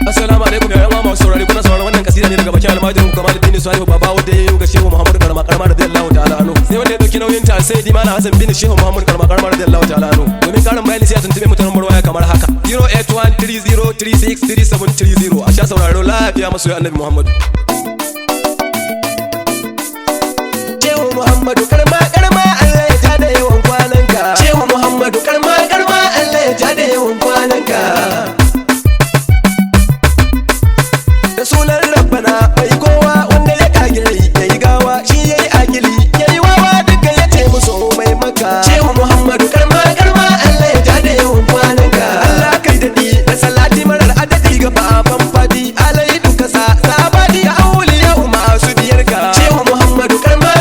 Assalamu alaikum ya yawa masu saurari, kuna sauraron wannan kasida ne daga bakin almajirin Kamaluddin Salihu Baba wanda yayi ga Shehu Muhammadu Karama radiyallahu ta'ala anhu. Sai wanda ya dauki nauyin ta sai Malam Hassan bin Shehu Muhammadu Karama radiyallahu ta'ala anhu. Domin karin bayani sai a tuntube mu ta lambar waya kamar haka: 08130363730. A sha sauraro lafiya masoyi Annabi Muhammadu. Shehu Muhammadu Karama Allah ya tada yawan kwananka. Shehu Muhammadu Karama Allah ya tada yawan kwananka. Da sunan Rabbana mai kowa wanda ya kage yayi gawa, shi yayi akili yayi wawa, duka ya ce musu mai maka. Shehu Muhammadu Karama Allah ya tada yawan kwananka. Allah kai dadi da salati marar adadi ga baban fadi, alai duka sa sabadi da auliya masu biyarka. Shehu Muhammadu Karama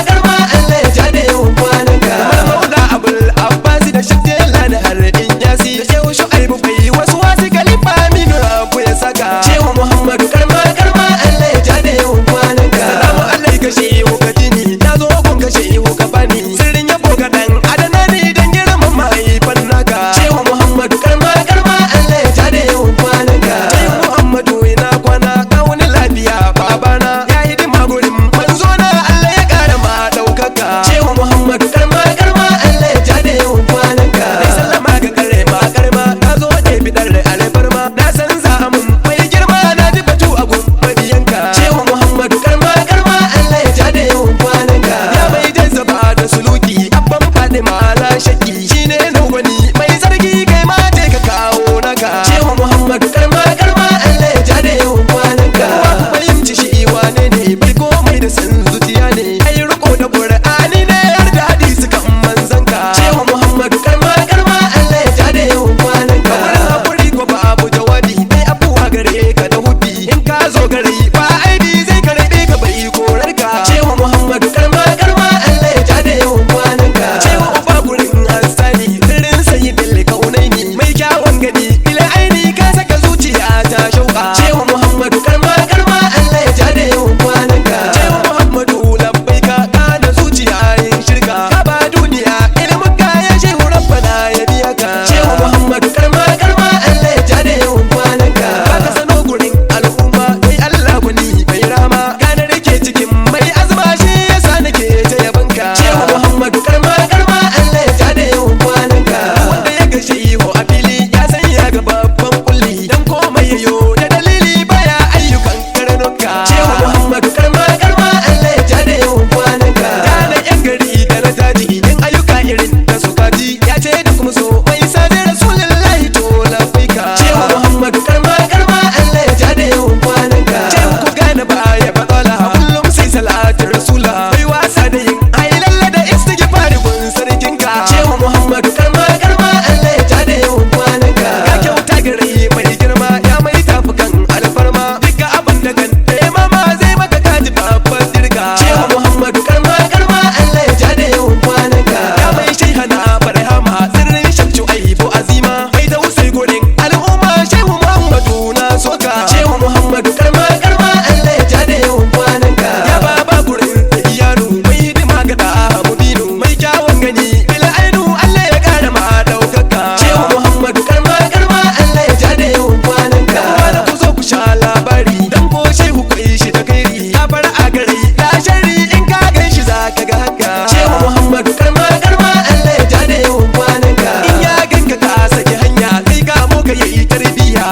Allah ya tada yawan kwananka. Maula Abul Abbas da Shaddela da Harin Yasi da Shehu Shu'aibu bai wasu wasu kalifa minu rabu ya saka. Shehu Muhammadu Karama Allah ya tada yawan kwananka. Salamu alaika shehu ka jini, na zo kun ka shehu ka bani, sirrin yabo ga dan adana ni dan girman mahaifan naka. Shehu Muhammadu Karama Allah ya tada yawan kwananka. Shehu Muhammadu ina kwana ka wani lafiya babana, ya hidima gurin manzona Allah ya kara ma daukaka. Shehu Muhammadu Karama Allah ya tada yawan kwananka. Dai sallama ga kare ma karma, ka zo da bidar alfarma, na san za mun mai girma, na ji batu a gumbabiyanka. Shehu Muhammadu Karama Allah ya tada yawan kwananka. Ya mai jazzaba da suluki, abban Fadima la shakki, shine wani mai zargi, kai ma je ka kawo naka. Shehu Muhammadu Karama Allah ya tada yawan kwananka. Fahimci shi wane ne, bai komai da san zuciya ne, ai riko da Qur'ani ne har da hadisi kan manzanka. Shehu Muhammadu Karama Allah ya tada yawan kwananka. Wurin hakuri ko babu jawabi, dai abuwa gare ka da hudi, in ka zo gare ba aibi zai karbe ka bai korarka. Shehu Muhammadu Karama Allah ya tada yawan kwananka. Shehu uba gurin hassani, sirrin sayyidil kaunaini, mai kyawun gani ila aini, ka saka zuciya ta shauka. Shehu Muhammadu Karama Allah ya tada yawan kwananka. Shehu Muhammadu labbaika, kana zuciya yin shirka, ka ba duniya ilimin ka ya shehu rabbana ya biya ka. Shehu Muhammadu Karama Allah ya tada yawan kwananka. Ka sano gurin al'umma, kai Allah gwani mai rama, kana rike cikin mai azma, shi yasa nake ta yabanka. Shehu Muhammadu Karama Allah ya tada yawan kwananka. Wanda ya ga shehu a fili ya san ya ga babban kulli, dan komai yayo da dalili baya ayyukan karnuka. Shehu Muhammadu Karama Allah ya tada yawan kwananka. Kana yan gari da na daji, in ayyuka irin da suka ji, ya ce da kuma so mai sadi rasulullahi to labbaika. Shehu Muhammadu Karama Allah ya tada yawan kwananka. Shehu ku gane baya batsala, kullum sai salatin rasula, bai wasa da yin hailalla da istighfari gun sarkinka. Shehu Muhammadu Karama Allah ya tada yawan kwananka. Ka kyauta gare mai girma, ya mai tafukan alfarma, duka abin da kan mama zai maka kaji babbar dirka. Shehu Muhammadu Karama Allah ya tada yawan kwananka. Ya mai shaihana barhama, sirrin shamsu aibu azima, mai da usai gurin al'umma, Shehu Muhammadu na soka. Shehu Muhammadu Karama Allah ya tada yawan kwananka. Ya baba gurin iyanu, mai hidima ga da mubinu, mai kyawun gani bil ainu, Allah ya kara ma daukaka. Shehu Muhammadu Karama Allah ya tada yawan kwananka. Wala ku zo ku sha labari, dan ko shehu kai shi da kairi, ya fara a gari la shari, in ka gan shi zaka ga haka. Shehu Muhammadu Karama Allah ya tada yawan kwananka. In ya ganka ka saki hanya, sai ka mo ka yi tarbiya.